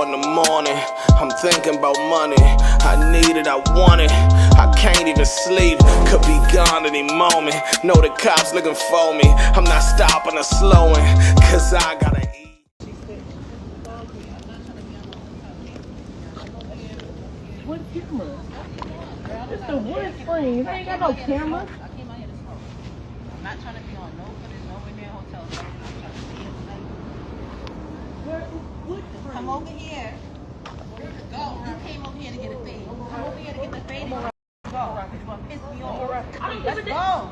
4 in the morning, I'm thinking about money. I need it, I want it, I can't even sleep. Could be gone any moment, know the cops looking for me. I'm not stopping or slowing, cause I gotta eat. What camera? It's the wood screen. They ain't got no camera. I'm not trying to be on no footage, nowhere near hotels. Come over here. Go. You came over here to get a fade. Come over here to get the fade and go. It's gonna piss me off. Let's go.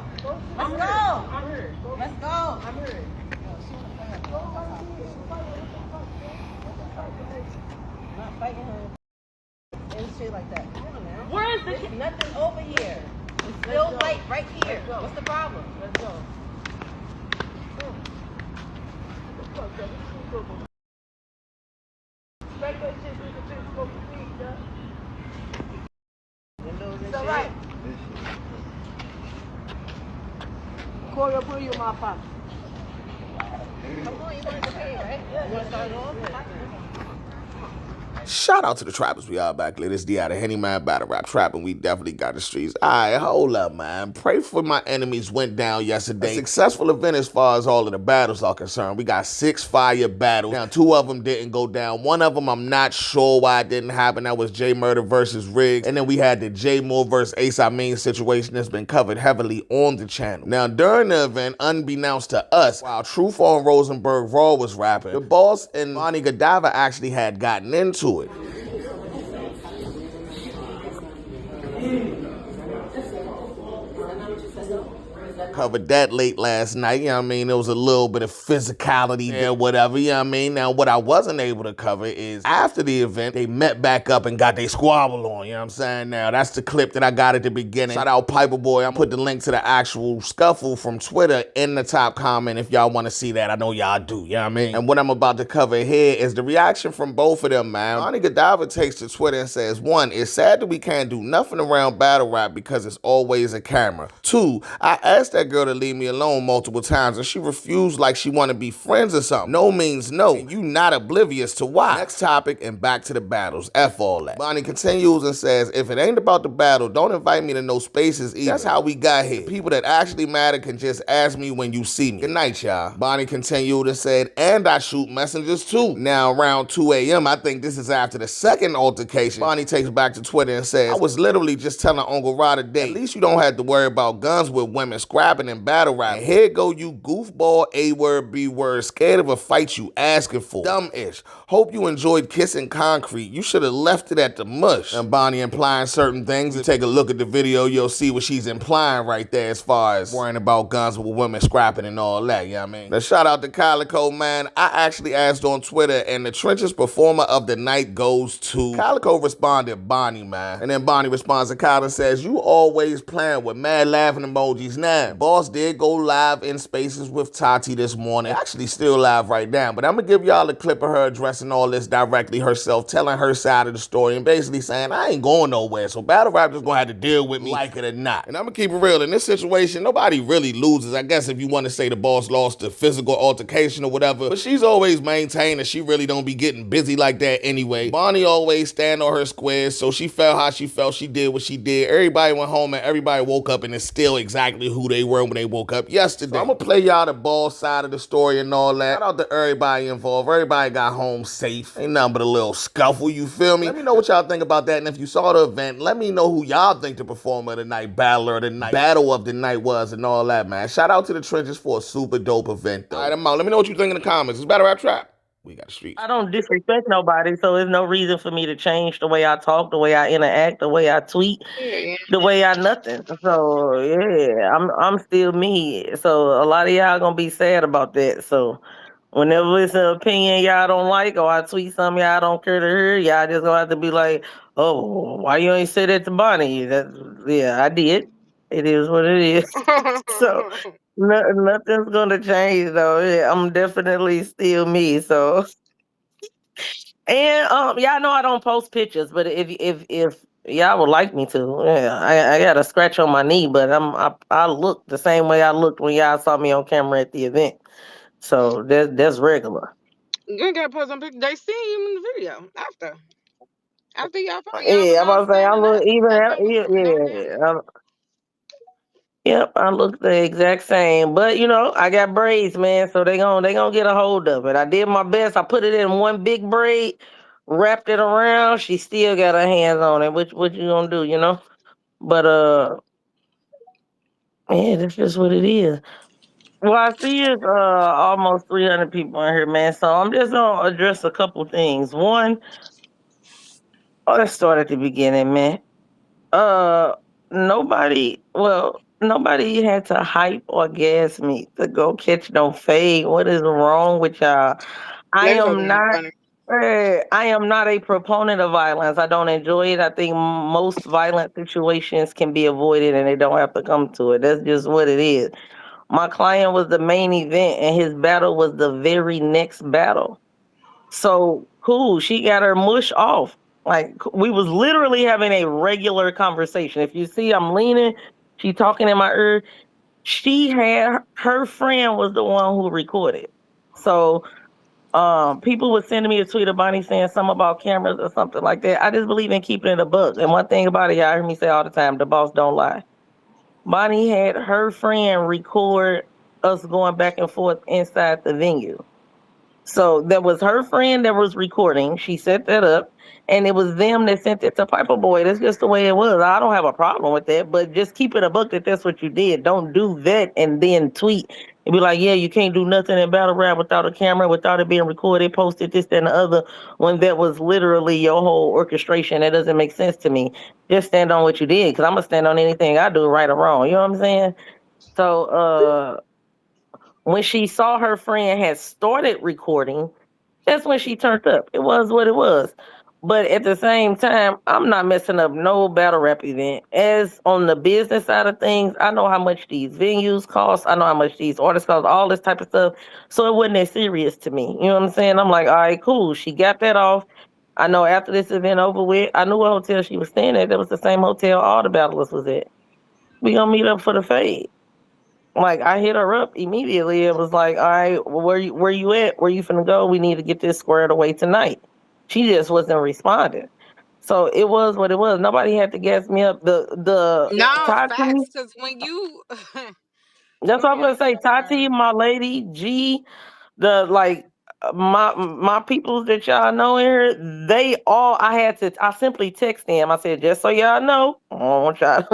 Let's go. Let's go. I'm here. Not fighting her. And shit like that. Come on now. Where is the There's nothing over here. It's still light right here. What's the problem? Let's go. It's all right. Corey, put you in my pocket. Come on, you wanted to pay, right? You want to start off? Shout out to the trappers, we all back lit. It's the out of Henny Man Battle Rap Trapping. We definitely got the streets. Alright, hold up, man. Pray for my enemies went down yesterday. A successful event as far as all of the battles are concerned. We got 6 fire battles. Now, 2 of them didn't go down. One of them, I'm not sure why it didn't happen. That was J Murder versus Riggs. And then we had the J Moore versus Ace I Mean situation that's been covered heavily on the channel. Now, during the event, unbeknownst to us, while Truth on Rosenberg Raw was rapping, the boss and Bonnie Godiva actually had gotten into it. Covered that late last night, you know what I mean? There was a little bit of physicality there, whatever, you know what I mean? Now, what I wasn't able to cover is after the event, they met back up and got their squabble on, you know what I'm saying? Now, that's the clip that I got at the beginning. Shout out Piper Boy. I put the link to the actual scuffle from Twitter in the top comment if y'all want to see that. I know y'all do, you know what I mean? And what I'm about to cover here is the reaction from both of them, man. Bonnie Godiva takes to Twitter and says, 1, it's sad that we can't do nothing around battle rap because it's always a camera. 2, I asked that girl to leave me alone multiple times and she refused like she want to be friends or something. No means no. And you not oblivious to why. Next topic and back to the battles. F all that. Bonnie continues and says, if it ain't about the battle, don't invite me to no spaces either. That's how we got here. The people that actually matter can just ask me when you see me. Good night, y'all. Bonnie continued and said, and I shoot messengers too. Now around 2 a.m., I think this is after the second altercation. Bonnie takes back to Twitter and says, I was literally just telling Uncle Rod today, at least you don't have to worry about guns with women scrapping and battle rap. And here go you goofball A-word, B-word, scared of a fight you asking for. Dumb-ish. Hope you enjoyed kissing concrete. You should have left it at the mush. And Bonnie implying certain things. If you take a look at the video, you'll see what she's implying right there as far as worrying about guns with women scrapping and all that, you know what I mean? Now shout out to Calico, man. I actually asked on Twitter and the trenches performer of the night goes to Calico responded, Bonnie, man. And then Bonnie responds to Kyle and says, you always playing with mad laughing emojis now. Boss did go live in Spaces with Tati this morning. Actually still live right now, but I'm gonna give y'all a clip of her addressing all this directly herself, telling her side of the story and basically saying, I ain't going nowhere, so battle rap just gonna have to deal with me like it or not. And I'm gonna keep it real, in this situation, nobody really loses. I guess if you want to say the boss lost the physical altercation or whatever, but she's always maintained that she really don't be getting busy like that anyway. Bonnie always stand on her squares, so she felt how she felt, she did what she did. Everybody went home and everybody woke up and it's still exactly who they were when they woke up yesterday. So I'm gonna play y'all the boss side of the story and all that. Shout out to everybody involved. Everybody got home safe. Ain't nothing but a little scuffle, you feel me? Let me know what y'all think about that, and if you saw the event, let me know who y'all think the performer of the night, battler of the night, battle of the night was and all that, man. Shout out to the trenches for a super dope event, though. All right, I'm out. Let me know what you think in the comments. It's Battle Rap Trap. We got the streets. I don't disrespect nobody, so there's no reason for me to change the way I talk, the way I interact, the way I tweet, the way I nothing. So yeah, I'm still me. So a lot of y'all gonna be sad about that. So whenever it's an opinion y'all don't like, or I tweet something y'all don't care to hear, y'all just gonna have to be like, oh, why you ain't say that to Bonnie? Yeah, I did. It is what it is. So nothing's gonna change though. Yeah, I'm definitely still me. So and y'all know I don't post pictures, but if y'all would like me to, yeah, I got a scratch on my knee, but I look the same way I looked when y'all saw me on camera at the event. So that's regular. You ain't gotta post some pictures. They seen you in the video after y'all fought. Y'all was Yeah, I'm all about to say I standing look up. even That thing was yeah, going down. yeah. Yep, I look the exact same. But I got braids, man, so they gonna get a hold of it. I did my best. I put it in one big braid, wrapped it around. She still got her hands on it. Which what you gonna do? But yeah, that's just what it is. Well, I see it's almost 300 people in here, man. So I'm just gonna address a couple things. One, let's start at the beginning, man. Uh, nobody had to hype or gas me to go catch no fade. What is wrong with y'all? I They so am damn not. funny. I am not a proponent of violence. I don't enjoy it. I think most violent situations can be avoided and they don't have to come to it. That's just what it is. My client was the main event and his battle was the very next battle. So cool. She got her mush off. Like we was literally having a regular conversation. If you see I'm leaning, she talking in my ear. She had her friend was the one who recorded. So people were sending me a tweet of Bonnie saying something about cameras or something like that. I just believe in keeping it a buck. And one thing about it, y'all hear me say all the time, the boss don't lie. Bonnie had her friend record us going back and forth inside the venue. So that was her friend that was recording. She set that up, and it was them that sent it to Piper Boy. That's just the way it was. I don't have a problem with that, but just keep it a book that that's what you did. Don't do that and then tweet and be like, yeah, you can't do nothing in battle rap without a camera, without it being recorded, posted, this, that, and the other. When that was literally your whole orchestration, that doesn't make sense to me. Just stand on what you did, because I'm gonna stand on anything I do, right or wrong. You know what I'm saying? So, when she saw her friend had started recording, that's when she turned up. It was what it was. But at the same time, I'm not messing up no battle rap event. As on the business side of things, I know how much these venues cost. I know how much these artists cost, all this type of stuff. So it wasn't that serious to me. You know what I'm saying? I'm like, all right, cool. She got that off. I know after this event over with, I knew what hotel she was staying at. That was the same hotel all the battlers was at. We gonna meet up for the fade. Like I hit her up immediately. It was like, all right, well, where you at? Where you finna go? We need to get this squared away tonight. She just wasn't responding. So it was what it was. Nobody had to gas me up. The No Tati, facts, cause when you that's go what I'm ahead, gonna I'm say. Tati, sorry. my lady, G, the like my peoples that y'all know here, they all I simply text them. I said, just so y'all know, I don't want y'all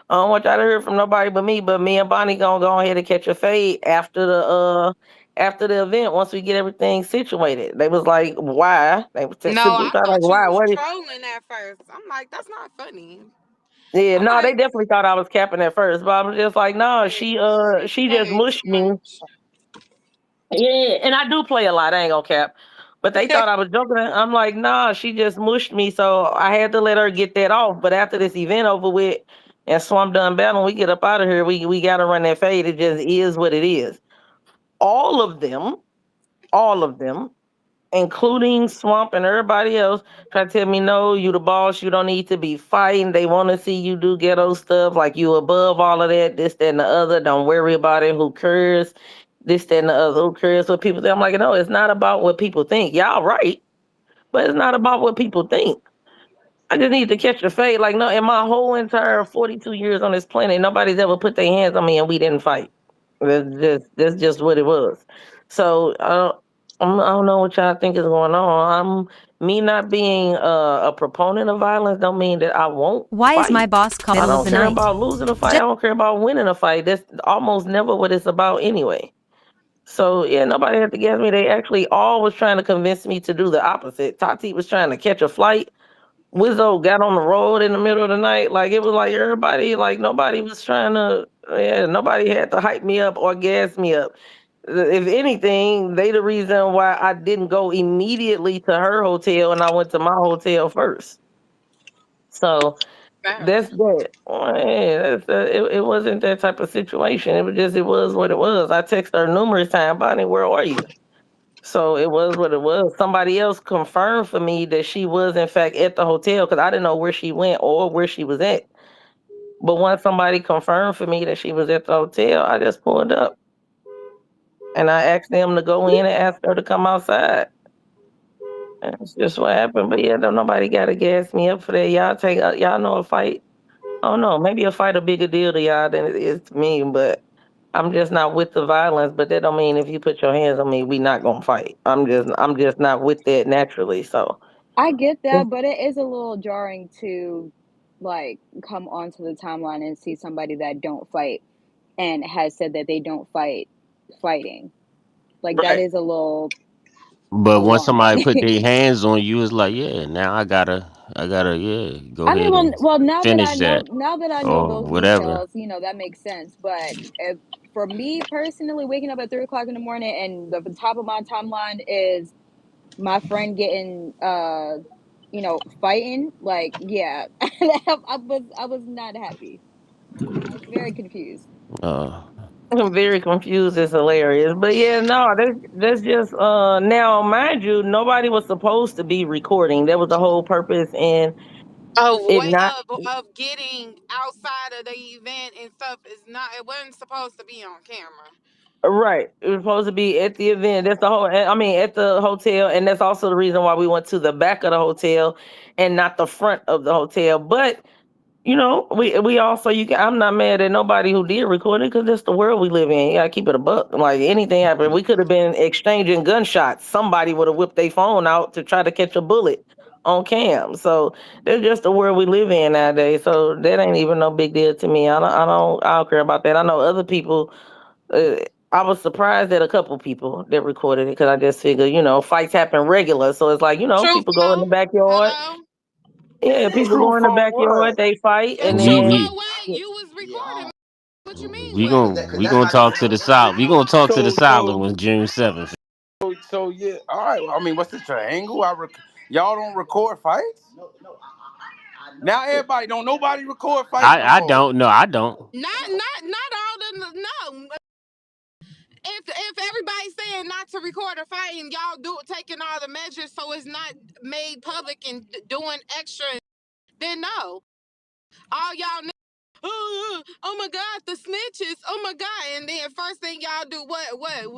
I don't want y'all to hear from nobody but me and Bonnie gonna go ahead and catch a fade after the event once we get everything situated. They was like, why? They was No, simply I trying like thought you why? was What is trolling at first. I'm like, that's not funny. yeah, I'm no, they like, definitely thought I was capping at first, but I was just like, no, she she just played too mushed me. Yeah, and I do play a lot. I ain't gonna cap. But they much. thought I was joking. I'm like, nah, she just mushed me, so I had to let her get that off. But after this event over with and Swamp done battling, we get up out of here. We gotta run that fade. It just is what it is. All of them, all of them, including Swamp and everybody else, try to tell me, no, you the boss, you don't need to be fighting. They want to see you do ghetto stuff, like you above all of that, this, that, and the other. Don't worry about it. Who cares? This, that, and the other. Who cares what people think? I'm like, no, it's not about what people think. Y'all right, but it's not about what people think. I just need to catch a fade. Like, no, in my whole entire 42 years on this planet, nobody's ever put their hands on me and we didn't fight. That's just what it was. So I don't know what y'all think is going on. Me not being a proponent of violence don't mean that I won't fight. I don't care about losing a fight. I don't care about winning a fight. That's almost never what it's about anyway. So yeah, nobody had to gas me. They actually all was trying to convince me to do the opposite. Tati was trying to catch a flight. Wizzo got on the road in the middle of the night. Like it was like everybody, like nobody was trying to, yeah, nobody had to hype me up or gas me up. If anything, they the reason why I didn't go immediately to her hotel and I went to my hotel first. So that's Facts. that. Yeah, it wasn't that type of situation. It was what it was. I texted her numerous times, Bonnie, where are you? So it was what it was. Somebody else confirmed for me that she was in fact at the hotel because I didn't know where she went or where she was at. But once somebody confirmed for me that she was at the hotel, I just pulled up and I asked them to go in and ask her to come outside. That's just what happened. But yeah, don't nobody gotta gas me up for that. Y'all know a fight. I don't know, maybe a fight a bigger deal to y'all than it is to me, but I'm just not with the violence. But that don't mean if you put your hands on me, we not gonna fight. I'm just not with that naturally. So I get that, but it is a little jarring to like come onto the timeline and see somebody that don't fight and has said that they don't fighting. Like that right. is a little But once somebody alarming. put their hands on you, it's like, yeah, now I gotta, yeah, go I mean, ahead well, and well, finish that now that I know or those whatever. details, that makes sense. But if for me personally, waking up at 3 o'clock in the morning and the top of my timeline is my friend getting, fighting, like, yeah, I was not happy. I was very confused. Uh, I'm very confused. It's hilarious. But yeah, no, that's just now mind you, nobody was supposed to be recording. That was the whole purpose and Of it what not of getting outside of the event and stuff is not. It wasn't supposed to be on camera. right. It was supposed to be at the event. That's the whole I mean at the hotel, and that's also the reason why we went to the back of the hotel and not the front of the hotel. But we also I'm not mad at nobody who did record it because that's the world we live in. You gotta keep it a buck. Like anything happened, we could have been exchanging gunshots. Somebody would have whipped their phone out to try to catch a bullet on cam. So that's just the world we live in nowadays. So that ain't even no big deal to me. I don't care about that. I know other people. Uh, I was surprised at a couple people that recorded it because I just figured, fights happen regular. So it's like, Truth people go in the though. backyard. Hello. Yeah, people go Truth in the on backyard, what? they fight, And and we truth then we or what? You was recording. What you mean we what? gonna we gonna talk to the south. We gonna talk to the So silent so when June 7th. so yeah. All right. Well, I mean, what's the triangle? Y'all don't record fights. Now everybody don't nobody record fights no I more. don't know. I don't. Not all the no. If everybody's saying not to record a fight and y'all taking all the measures so it's not made public and doing extra, then no. All y'all oh my god, the snitches, oh my god, and then first thing y'all do what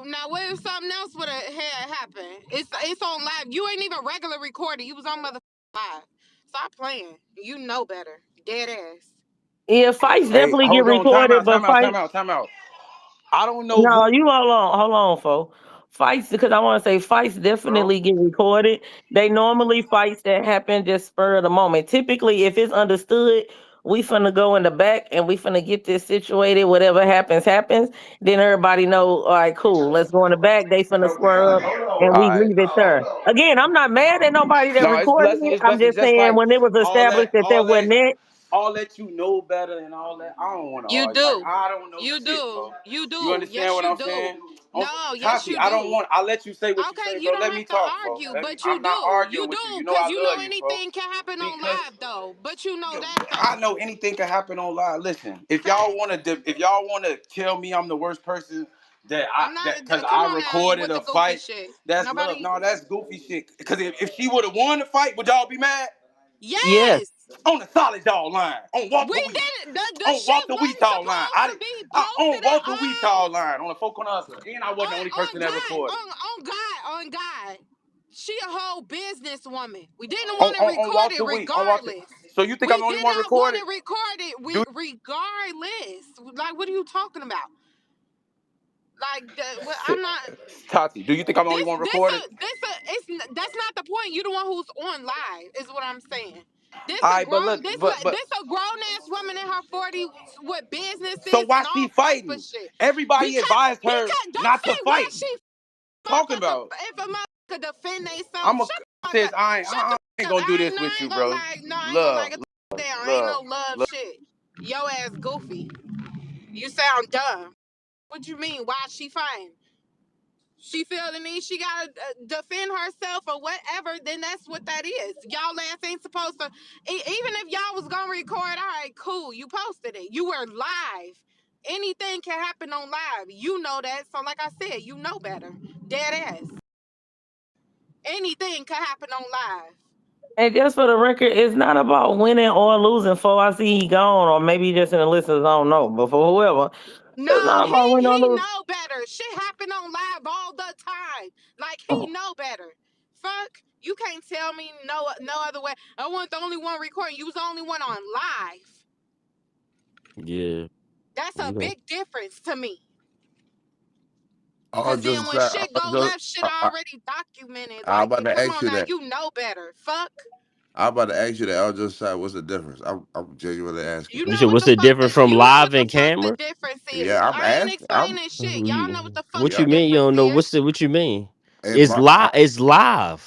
now what if something else would have had happened? It's on live. You ain't even regular recording. You was on mother live. Stop playing. You know better. Dead ass. yeah, fights Hey, definitely get hold on. Time recorded, out. but Time out. fight Time out. Time out. I don't know no, who. you hold on, folks. Fights because I want to say fights Bro. definitely get recorded. They normally fights that happen just spur of the moment. Typically, if it's understood, we finna go in the back and we finna get this situated. Whatever happens, happens. Then everybody know. All right, cool. Let's go in the back. They finna square up, All and we right. leave it there. Again, I'm not mad at nobody that No, recorded it. it's I'm lessons just just saying like when it was established that that all that wasn't it. all that you know better and all that. I don't want to You argue. Like do. I don't know You shit, do. folks. You You do. understand Yes, what you I'm do. saying? No, yes, Tati, you I don't do. want. I let you say what you Okay, say, you bro. don't Let me have to talk, folks. argue, but you I'm not do. You arguing with you. do, You know because I you know love you, folks. anything can happen on Because live, though. But you know that, I though. know anything can happen online. Listen, Fact. if y'all want to tell me I'm the worst person I'm not. because Come I on now recorded with a the goofy fight, shit. that's love. Nobody. No, that's goofy shit. Because if she would have won the fight, would y'all be mad? Yes. Yes! On the solid dog line, on Walter We Wheat, did it. The on shit Walter wasn't Wheatal line. supposed to be On posted at Walter Wheatal all. line, on the folk on hustler. And I wasn't the only person On that God, recorded. on God. She a whole businesswoman. We didn't On, want to on, on record Walter it Wheat, on Walter. regardless. So you think I'm We the only did one not want recorded? to record it Do regardless. Like, what are you talking about? Like, shit. I'm not. Tati, do you think I'm the only one recorded? It's that's not the point. You the one who's on live, is what I'm saying. All right, but look, but This a grown ass woman in her 40s with so businesses why and she all type of fighting? shit. Everybody advised her Don't not to say why fight. she fuck Talking about, if a mother could defend themselves. I'm a Shut the fuck says up. Shut I the ain't fuck up. gonna do this with I you, ain't gonna bro. lie. No, I ain't gonna lie. Love, Get the fuck down. Ain't love, no love love. shit. Yo ass goofy. You sound dumb. What you mean? Why she fighting? She feel the need, she gotta defend herself or whatever, then that's what that is. Y'all ass ain't supposed to, even if y'all was gonna record, all right, cool, you posted it. You were live. Anything can happen on live. You know that. So like I said, you know better. Dead ass. Anything can happen on live. And just for the record, it's not about winning or losing. For I see he gone, or maybe just in the listeners, I don't know. But for whoever, it's No, not about winning or he losing. know better. Shit happen on live all the time. Like he know better. Fuck. You can't tell me no other way. I wasn't the only one recording. You was the only one on live. Yeah, That's a you know. big difference to me. All Cause then just when aside, shit go left, shit already documented. I'm Like, about to come ask on you now, that. you know better. Fuck. I'm about to ask you that. All just aside, what's the difference? I'm genuinely asking. You You know said what what's the the fuck difference from live and the camera? difference is. Yeah, I'm I ain't asking. explaining shit. Y'all know what the fuck What the Yeah. you mean? You difference don't know is. what you mean? Hey, It's live. It's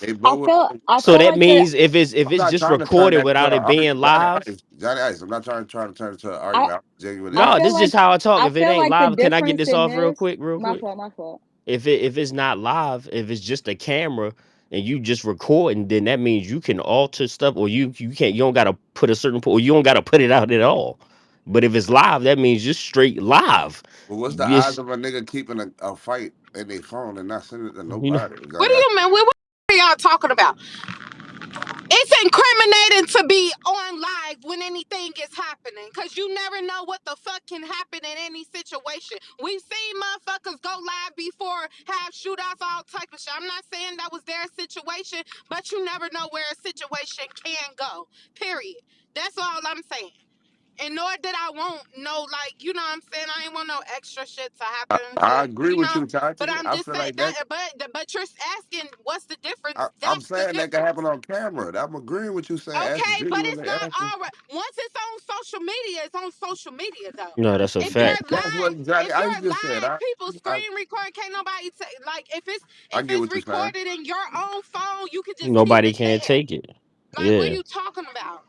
they live. both. I So feel that like the means if I'm it's not just trying to turn recorded that into without an it being argument. Johnny live. Ice. Johnny Ice. I'm not trying to turn it into an I argument. I'm genuinely I No, feel this asking. is just like how I talk. I If it feel ain't like the live, can I get difference this in off real this. quick? Real My quick. fault. My fault. If it's not live, if it's just a camera and you just recording, then that means you can alter stuff, or you can't. You don't gotta put a certain or you don't gotta put it out at all. But if it's live, that means just straight live. But what's the odds Yes, of a nigga keeping a fight in their phone and not sending it to you know. nobody? What Johnny do Ice. you mean? What are y'all talking about? It's incriminating to be on live when anything is happening, because you never know what the fuck can happen in any situation. We've seen motherfuckers go live before, have shootouts, all type of shit. I'm not saying that was their situation, but you never know where a situation can go. Period. That's all I'm saying. And nor did I want no, like, you know what I'm saying? I ain't want no extra shit to happen I to, agree with you, but Tati. I'm I just feel saying like that. that, but you're asking what's the difference? I'm That's the saying that can happen difference. on camera. I'm agreeing with you saying, asking, Okay, but it's genuinely not asking. all right. Once it's on social media, it's on social media though. No, that's a If you're fact. That's what Johnny if Ice you're just said. live, people I, screen record. Can't nobody take, like, I if get it's what you're saying. recorded in your own phone, you can just keep Nobody it can there. take it. Like, what are Yeah. you talking about?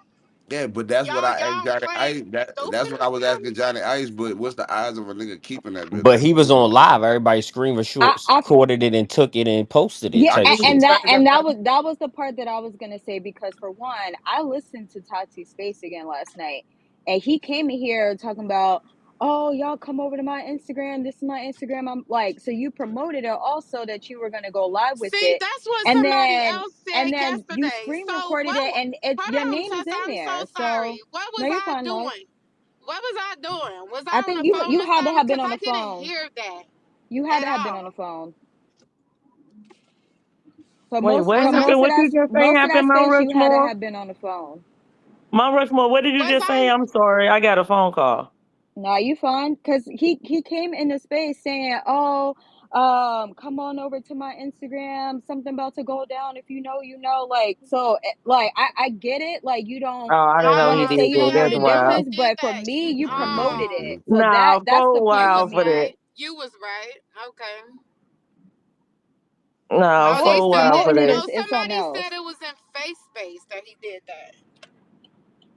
Yeah, but that's what I asked Y'all Johnny plain Ice. That's stupid what I or was asking something. Johnny Ice. But what's the odds of a nigga keeping that bitch? But Like, he was on live. Everybody screen I recorded it and took it and posted it Yeah, I type get what you're shit. saying. and that was the part that I was gonna say, because for one, I listened to Tati's Space again last night, and he came in here talking about, oh, y'all come over to my Instagram. This is my Instagram. I'm like, so you promoted it also that you were gonna go live with See, it, that's what and somebody then else and said then you yesterday. screen So recorded it, and it's your hold on, name is Tessa, in I'm so there. sorry. So What no, was you're I fine, love. doing? What was I doing? Was I I on think the you phone or had to something? have been Because on I the didn't phone. hear that You had at to have been on the all. phone. For Wait, most what Was for I happened? What you just say most of that happened, Mount space, you had to Rushmore? have been on the phone. Mount Rushmore, what did you was just say? I I'm sorry. I got a phone call. No, you fine? Cause he came into space saying, "Oh, come on over to my Instagram. Something about to go down. If you know, you know." Like, so, like, I get it. Like, you don't Oh, I didn't know want he to say did you that. don't know That's the you wild. difference, just did but for that? me, you promoted it. So Nah, that's the for a You point for while was for me. that. right. You was right. Okay. Nah, Oh, they for a said while it. for Promoting it that. No, is something somebody else. said it was in Face Space that he did that.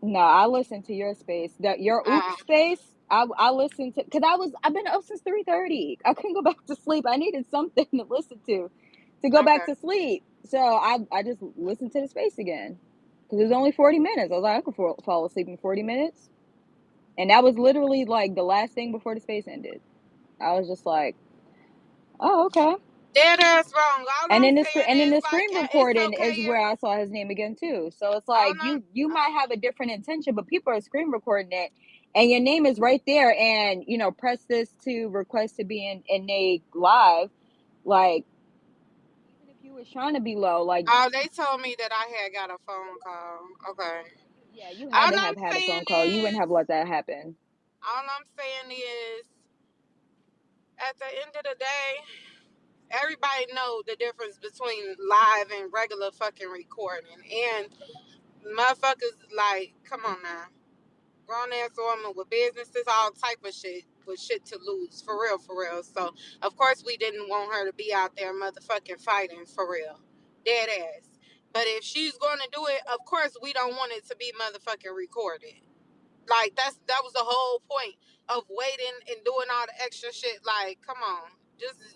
No, I listened to your space. That your oops Uh, space. I listened to, because I've been up since 3:30. I couldn't go back to sleep. I needed something to listen to go back okay. to sleep. So I just listened to the space again, because it was only 40 minutes. I was like, I could fall asleep in 40 minutes, and that was literally like the last thing before the space ended. I was just like, oh, okay. Dead ass wrong. All And I'm in saying the is, like, screen it's recording okay. is where I saw his name again too. So it's All like I'm, you might have a different intention, but people are screen recording it, and your name is right there. And press this to request to be in a live. Like, even if you was trying to be low, like, oh, they told me that I had got a phone call. Okay. yeah, you had All to I'm have had a saying phone call. You wouldn't is, have let that happen. at the end of the day, everybody know the difference between live and regular fucking recording. And motherfuckers, like, come on now. Grown ass woman with businesses, all type of shit, with shit to lose, for real, for real. So of course we didn't want her to be out there motherfucking fighting, for real, dead ass. But if she's going to do it, of course we don't want it to be motherfucking recorded. Like, that was the whole point of waiting and doing all the extra shit. Like, come on,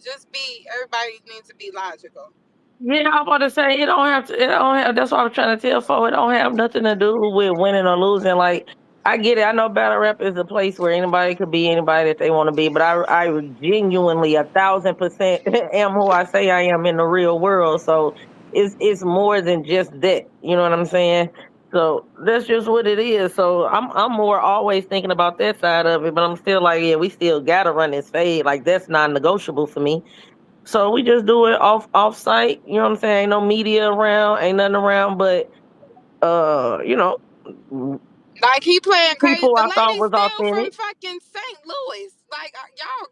just be. Everybody needs to be logical. Yeah, I'm about to say it don't have to. It don't have. That's what I'm trying to tell folks. It don't have nothing to do with winning or losing. Like, I get it. I know battle rap is a place where anybody could be anybody that they want to be. But I genuinely 1,000% am who I say I am in the real world. So it's more than just that. You know what I'm saying? So that's just what it is. So I'm more always thinking about that side of it. But I'm still like, yeah, we still gotta run this fade. Like, that's non-negotiable for me. So we just do it off site. You know what I'm saying? Ain't no media around, ain't nothing around, but you know, Like he playing crazy. people The I thought lady was still from authentic. fucking St. Louis. Like y'all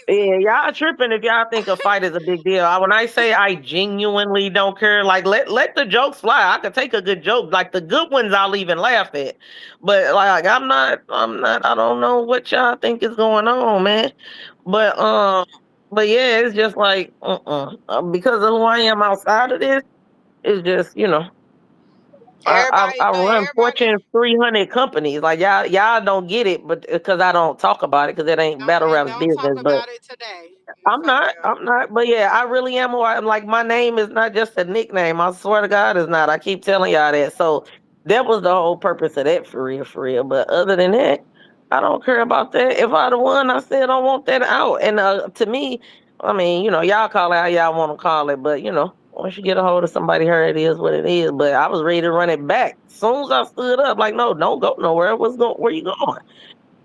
Yeah, crazy. y'all tripping if y'all think a fight is a big deal. When I say I genuinely don't care, like let the jokes fly. I could take a good joke, like the good ones I'll even laugh at. But like I'm not. I don't know what y'all think is going on, man. But but yeah, it's just like because of who I am outside of this, it's just I run Everybody Fortune 300 companies. Like y'all don't get it, but because I don't talk about it because it ain't battle rap's don't talk business. But about it today. I'm Fuck not. you. I'm not. But yeah, I really am who I am. Like my name is not just a nickname. I swear to God, it's not. I keep telling y'all that. So that was the whole purpose of that for real, for real. But other than that, I don't care about that. If I'd have won, I said I want that out. And to me, I mean, y'all call it how y'all want to call it. But once you get a hold of somebody, her, it is what it is. But I was ready to run it back. As soon as I stood up, like, no, don't go nowhere. Where you going?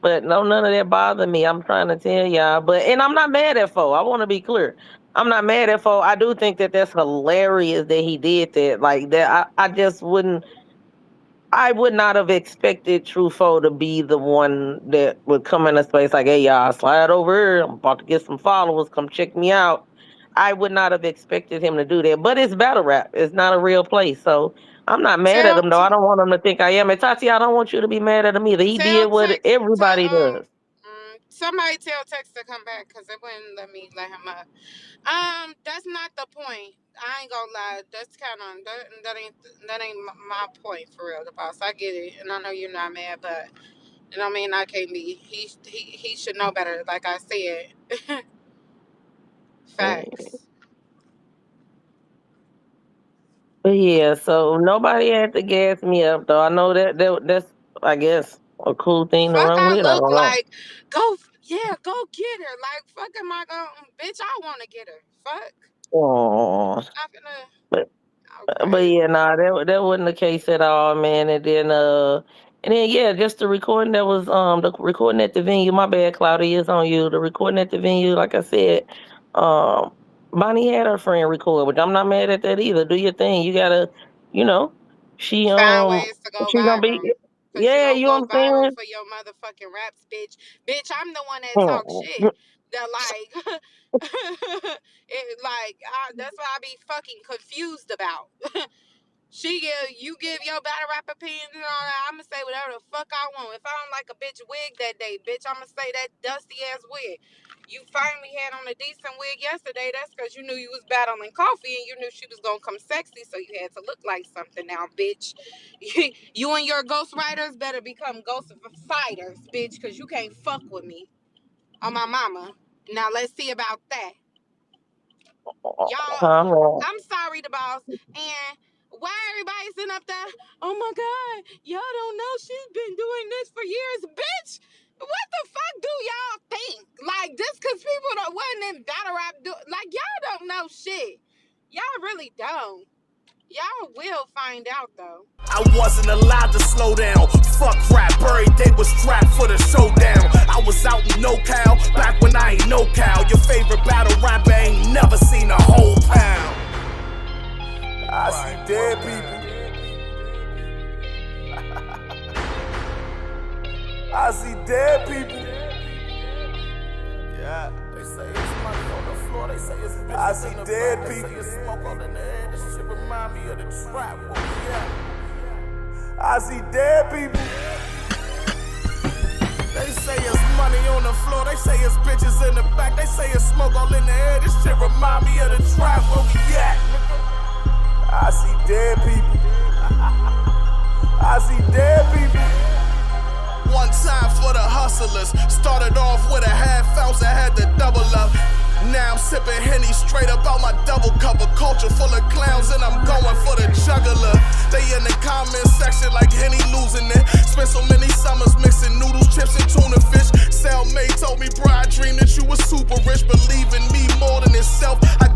But no, none of that bothered me. I'm trying to tell y'all. And I'm not mad at Foe. I want to be clear. I'm not mad at Foe. I do think that that's hilarious that he did that. Like that, I just wouldn't. I would not have expected Truffaut to be the one that would come in a space like, "Hey, y'all, slide over here. I'm about to get some followers. Come check me out." I would not have expected him to do that. But it's battle rap. It's not a real place. So I'm not mad at Tell him, though. I don't want him to think I am. And Tati, I don't want you to be mad at him either. He did tell what Tex to everybody does. somebody tell Tex to come back because it wouldn't let him up. That's not the point. I ain't gonna lie. That's kind of that ain't my point for real, the boss. I get it, and I know you're not mad, but I mean I can't be. He should know better. Like I said, facts. But yeah, so nobody had to gas me up though. I know that's I guess a cool thing to Fuck, run I with. I look don't know. like go get her. Like fuck, am I going? Bitch, I want to get her. Fuck, Oh, not gonna. but Oh, but crazy. yeah, nah, that wasn't the case at all, man. And then yeah, just the recording that was the recording at the venue. My bad, Cloudy, is on you. The recording at the venue, like I said, um, Bonnie had her friend record, which I'm not mad at that either. Do your thing. You gotta, you know, she Find ways to go she gonna be, viral. Cause you yeah, don't you know go what viral I'm for your motherfucking raps, bitch. Bitch, I'm the one that talk saying? shit. That like, that's what I be fucking confused about. You give your battle rap opinions and all that. I'ma say whatever the fuck I want. If I don't like a bitch wig that day, bitch, I'ma say that dusty ass wig. You finally had on a decent wig yesterday. That's because you knew you was battling coffee and you knew she was gonna come sexy, so you had to look like something now, bitch. You and your ghost riders better become ghost fighters, bitch, because you can't fuck with me. On my mama. Now let's see about that. Y'all, I'm wrong. I'm sorry, the boss. And why everybody sitting up there? Oh my God, y'all don't know she's been doing this for years, bitch. What the fuck do y'all think? Like just cause people that wasn't in battle rap like y'all don't know shit. Y'all really don't. Y'all will find out though. I wasn't allowed to slow down. Fuck rap, every day was strapped for the showdown. I was out in NoCal, back when I ain't no cow. Your favorite battle rapper ain't never seen a whole pound. I see dead people. I see dead people. Yeah. They say it's money on the floor, they say it's bitches. I see dead people. They say it's smoke all in the air. This shit remind me of the trap. I see dead people. They say it's money on the floor, they say it's bitches in the back. They say it's smoke all in the air. This shit remind me of the trap. Where we at? I see dead people. I see dead people. One time for the hustlers. Started off with a half ounce, I had to double up. Now I'm sipping Henny straight up out my double cup. A culture full of clowns and I'm going for the juggler. They in the comment section like Henny losing it. Spent so many summers mixing noodles, chips, and tuna fish. Cellmate told me, bro, I dreamed that you was super rich. Believe in me more than itself. I